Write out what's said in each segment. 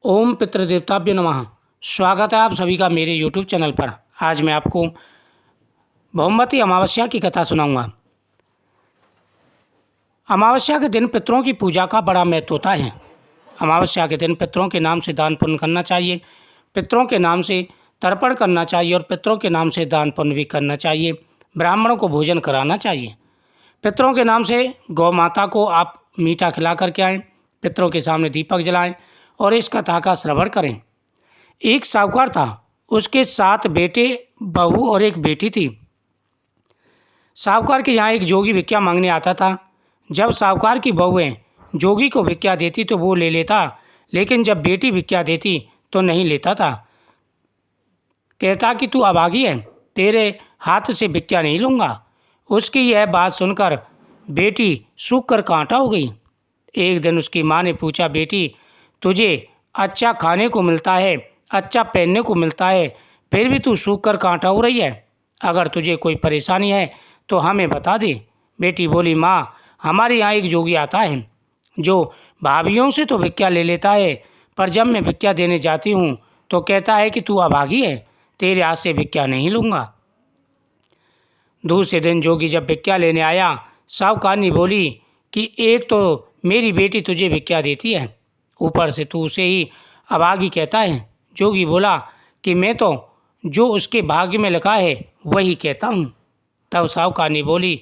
ओम पितृदेवताभ्यो नमः। स्वागत है आप सभी का मेरे यूट्यूब चैनल पर। आज मैं आपको भौमवती अमावस्या की कथा सुनाऊंगा। अमावस्या के दिन पितरों की पूजा का बड़ा महत्व होता है। अमावस्या के दिन पितरों के नाम से दान पुण्य करना चाहिए, पितरों के नाम से तर्पण करना चाहिए और पितरों के नाम से दान पुण्य भी करना चाहिए। ब्राह्मणों को भोजन कराना चाहिए। पितरों के नाम से गौ माता को आप मीठा खिला करके आएँ, पितरों के सामने दीपक जलाएं और इस कथा का श्रवण करें। एक साहूकार था, उसके 7 बेटे, बहू और एक बेटी थी। साहूकार के यहाँ एक जोगी भिक्षा मांगने आता था। जब साहूकार की बहुएं जोगी को भिक्षा देती तो वो ले लेता, लेकिन जब बेटी भिक्षा देती तो नहीं लेता था। कहता कि तू अभागी है, तेरे हाथ से भिक्षा नहीं लूँगा। उसकी यह बात सुनकर बेटी सूख कर कांटा हो गई। एक दिन उसकी माँ ने पूछा, बेटी तुझे अच्छा खाने को मिलता है, अच्छा पहनने को मिलता है, फिर भी तू सूख कर कांटा हो रही है। अगर तुझे कोई परेशानी है तो हमें बता दे। बेटी बोली, माँ हमारे यहाँ एक जोगी आता है जो भाभीियों से तो भिक्षा ले लेता है, पर जब मैं भिक्षा देने जाती हूँ तो कहता है कि तू अभागी है, तेरे हाथ से भिक्षा नहीं लूँगा। दूसरे दिन जोगी जब भिक्षा लेने आया, साहूकारनी बोली कि एक तो मेरी बेटी तुझे भिक्षा देती है, ऊपर से तू उसे ही अभागी कहता है। जोगी बोला कि मैं तो जो उसके भाग्य में लिखा है वही कहता हूँ। तब साहूकारनी बोली,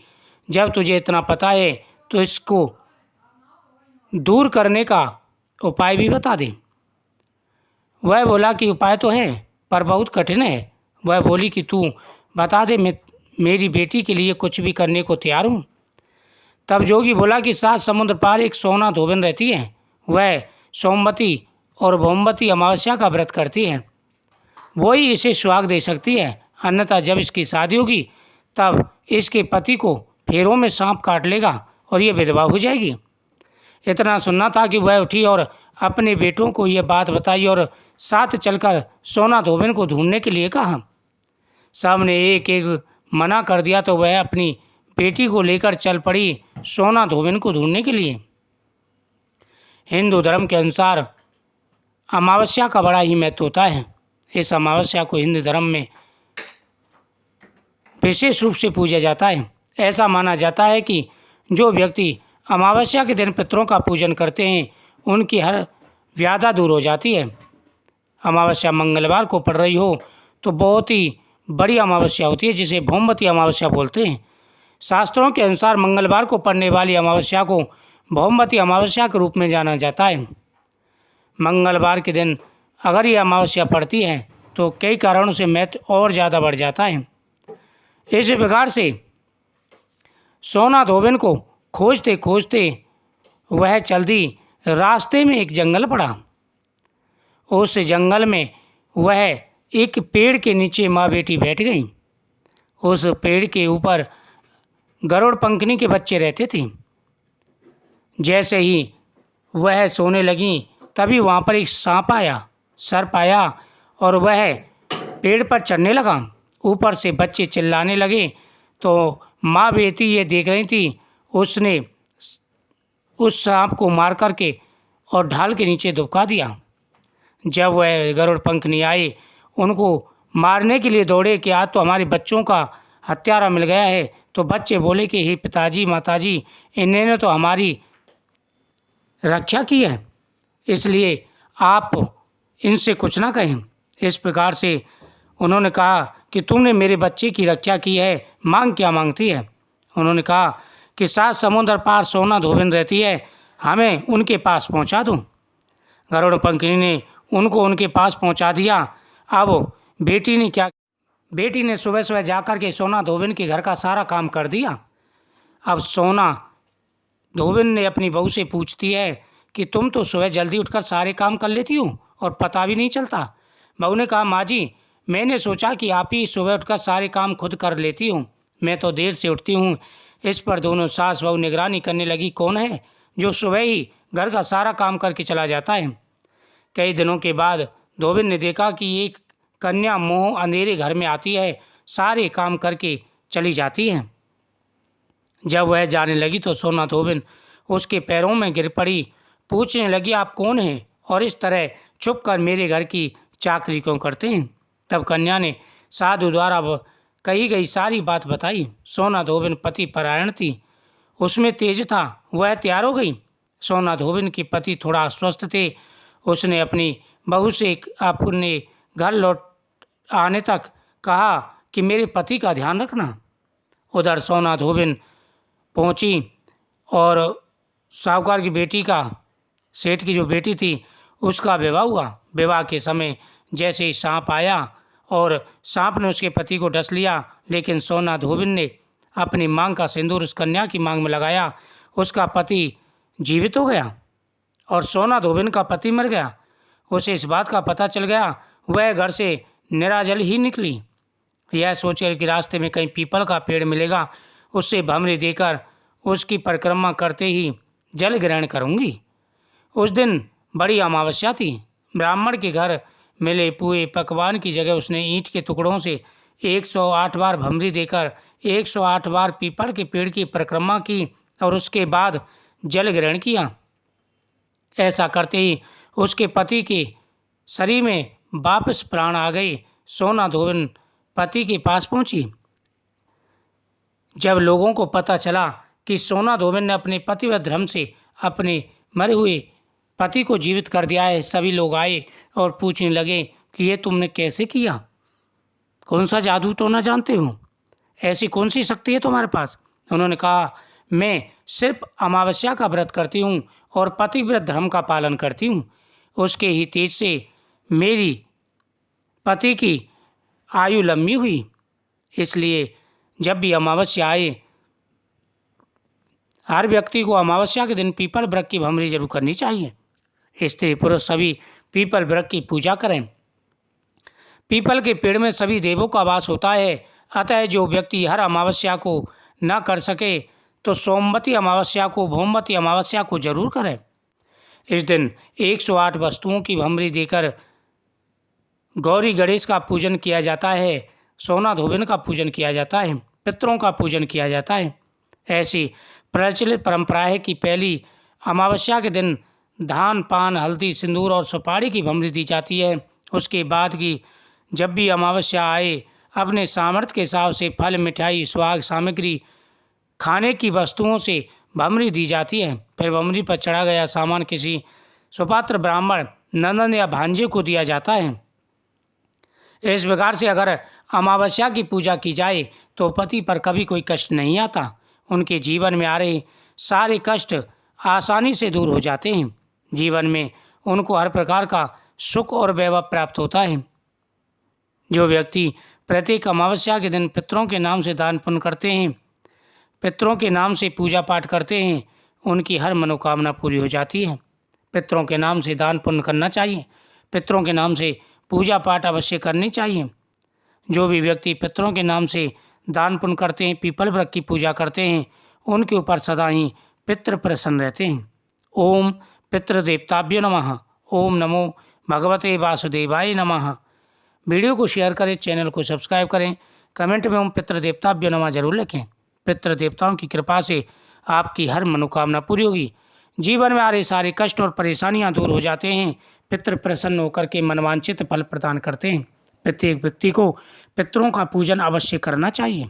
जब तुझे इतना पता है तो इसको दूर करने का उपाय भी बता दे। वह बोला कि उपाय तो है पर बहुत कठिन है। वह बोली कि तू बता दे, मैं मेरी बेटी के लिए कुछ भी करने को तैयार हूँ। तब जोगी बोला कि 7 समुद्र पार एक सोना धोबिन रहती है, वह सोमवती और भौमवती अमावस्या का व्रत करती है, वही इसे सुहाग दे सकती है, अन्यथा जब इसकी शादी होगी तब इसके पति को फेरों में सांप काट लेगा और ये विधवा हो जाएगी। इतना सुनना था कि वह उठी और अपने बेटों को ये बात बताई और साथ चलकर सोना धोबिन को ढूंढने के लिए कहा। सबने एक एक मना कर दिया तो वह अपनी बेटी को लेकर चल पड़ी सोना धोबिन को ढूंढने के लिए। हिंदू धर्म के अनुसार अमावस्या का बड़ा ही महत्व होता है। इस अमावस्या को हिंदू धर्म में विशेष रूप से पूजा जाता है। ऐसा माना जाता है कि जो व्यक्ति अमावस्या के दिन पितरों का पूजन करते हैं उनकी हर व्याधा दूर हो जाती है। अमावस्या मंगलवार को पड़ रही हो तो बहुत ही बड़ी अमावस्या होती है, जिसे भौमवती अमावस्या बोलते हैं। शास्त्रों के अनुसार मंगलवार को पड़ने वाली अमावस्या को भौमवती अमावस्या के रूप में जाना जाता है। मंगलवार के दिन अगर ये अमावस्या पड़ती है तो कई कारणों से महत्व और ज़्यादा बढ़ जाता है। इस प्रकार से सोना धोबिन को खोजते खोजते वह चल दी। रास्ते में एक जंगल पड़ा। उस जंगल में वह एक पेड़ के नीचे माँ बेटी बैठ गई। उस पेड़ के ऊपर गरुड़ पंखनी के बच्चे रहते थे। जैसे ही वह सोने लगी तभी वहाँ पर एक सांप आया, सर्प आया और वह पेड़ पर चढ़ने लगा। ऊपर से बच्चे चिल्लाने लगे तो माँ बेटी ये देख रही थी। उसने उस सांप को मार करके और ढाल के नीचे दुबका दिया। जब वह गरुड़ पंखनी आए उनको मारने के लिए दौड़े कि आज तो हमारे बच्चों का हत्यारा मिल गया है, तो बच्चे बोले कि हे पिताजी माताजी, इन्होंने तो हमारी रक्षा की है, इसलिए आप इनसे कुछ ना कहें। इस प्रकार से उन्होंने कहा कि तुमने मेरे बच्चे की रक्षा की है, मांग क्या मांगती है। उन्होंने कहा कि 7 समुद्र पार सोना धोबिन रहती है, हमें उनके पास पहुंचा दो। गरुड़ पंखनी ने उनको उनके पहुंचा पहुंचा दिया। अब बेटी ने सुबह सुबह जाकर के सोना धोबिन के घर का सारा काम कर दिया। अब सोना धोबिन ने अपनी बहू से पूछती है कि तुम तो सुबह जल्दी उठकर सारे काम कर लेती हो और पता भी नहीं चलता। बहू ने कहा, माँ जी मैंने सोचा कि आप ही सुबह उठकर सारे काम खुद कर लेती हो, मैं तो देर से उठती हूँ। इस पर दोनों सास बहू निगरानी करने लगी, कौन है जो सुबह ही घर का सारा काम करके चला जाता है। कई दिनों के बाद धोबिन ने देखा कि एक कन्या मोह अंधेरे घर में आती है, सारे काम करके चली जाती है। जब वह जाने लगी तो सोना धोबिन उसके पैरों में गिर पड़ी, पूछने लगी आप कौन हैं और इस तरह छुप कर मेरे घर की चाकरी क्यों करते हैं? तब कन्या ने साधु द्वारा कही गई सारी बात बताई। सोना धोबिन पति परायण थी, उसमें तेज था, वह तैयार हो गई। सोना धोबिन के पति थोड़ा अस्वस्थ थे। उसने अपनी बहू से अपने घर लौट आने तक कहा कि मेरे पति का ध्यान रखना। उधर सोना धोबिन पहुंची और साहूकार की बेटी का, सेठ की जो बेटी थी, उसका विवाह हुआ। विवाह के समय जैसे ही सांप आया और सांप ने उसके पति को डस लिया, लेकिन सोना धोबिन ने अपनी मांग का सिंदूर उस कन्या की मांग में लगाया। उसका पति जीवित हो गया और सोना धोबिन का पति मर गया। उसे इस बात का पता चल गया। वह घर से निराजल ही निकली, यह सोचकर कि रास्ते में कहीं पीपल का पेड़ मिलेगा, उससे भमरी देकर उसकी परिक्रमा करते ही जल ग्रहण करूंगी। उस दिन बड़ी अमावस्या थी। ब्राह्मण के घर मिले पुए पकवान की जगह उसने ईंट के टुकड़ों से 108 बार भमरी देकर 108 बार पीपल के पेड़ की परिक्रमा की और उसके बाद जल ग्रहण किया। ऐसा करते ही उसके पति के शरीर में वापस प्राण आ गए। सोना धोबिन पति के पास पहुंची। जब लोगों को पता चला कि सोना धोबिन ने अपने पति व धर्म से अपने मरे हुए पति को जीवित कर दिया है, सभी लोग आए और पूछने लगे कि ये तुमने कैसे किया? कौन सा जादू टोना जानते हो? ऐसी कौन सी शक्ति है तुम्हारे पास? उन्होंने कहा, मैं सिर्फ अमावस्या का व्रत करती हूँ और पतिव्रत धर्म का पालन करती हूँ। उसके ही तेज से मेरी पति की आयु लंबी हुई। इसलिए जब भी अमावस्या आए, हर व्यक्ति को अमावस्या के दिन पीपल वृक्ष की भमरी जरूर करनी चाहिए। स्त्री पुरुष सभी पीपल वृक्ष की पूजा करें। पीपल के पेड़ में सभी देवों का वास होता है, अतः जो व्यक्ति हर अमावस्या को न कर सके तो सोमवती अमावस्या को, भौमवती अमावस्या को जरूर करें। इस दिन 108 वस्तुओं की भमरी देकर गौरी गणेश का पूजन किया जाता है, सोना धोबिन का पूजन किया जाता है, पितरों का पूजन किया जाता है। ऐसी प्रचलित परंपरा है कि पहली अमावस्या के दिन धान, पान, हल्दी, सिंदूर और सुपारी की भमरी दी जाती है। उसके बाद की जब भी अमावस्या आए, अपने सामर्थ्य के हिसाब से फल, मिठाई, सुहाग सामग्री, खाने की वस्तुओं से भमरी दी जाती है। फिर भमरी पर चढ़ा गया सामान किसी सुपात्र ब्राह्मण, नंदन या भांजे को दिया जाता है। इस प्रकार से अगर अमावस्या की पूजा की जाए तो पति पर कभी कोई कष्ट नहीं आता। उनके जीवन में आ रहे सारे कष्ट आसानी से दूर हो जाते हैं। जीवन में उनको हर प्रकार का सुख और वैभव प्राप्त होता है। जो व्यक्ति प्रत्येक अमावस्या के दिन पितरों के नाम से दान पुण्य करते हैं, पितरों के नाम से पूजा पाठ करते हैं, उनकी हर मनोकामना पूरी हो जाती है। पितरों के नाम से दान पुण्य करना चाहिए, पितरों के नाम से पूजा पाठ अवश्य करनी चाहिए। जो भी व्यक्ति पितरों के नाम से दान पुण्य करते हैं, पीपल वृक्ष की पूजा करते हैं, उनके ऊपर सदा ही पितृ प्रसन्न रहते हैं। ओम पितृदेवताभ्यो नमः। ओम नमो भगवते वासुदेवाय नमः। वीडियो को शेयर करें, चैनल को सब्सक्राइब करें, कमेंट में ओम पितृदेवताभ्यो नमः जरूर लिखें। पितृदेवताओं की कृपा से आपकी हर मनोकामना पूरी होगी। जीवन में आ रहे सारे कष्ट और परेशानियां दूर हो जाते हैं। पितृ प्रसन्न होकर के मनवांछित फल प्रदान करते हैं। प्रत्येक व्यक्ति को पितरों का पूजन अवश्य करना चाहिए।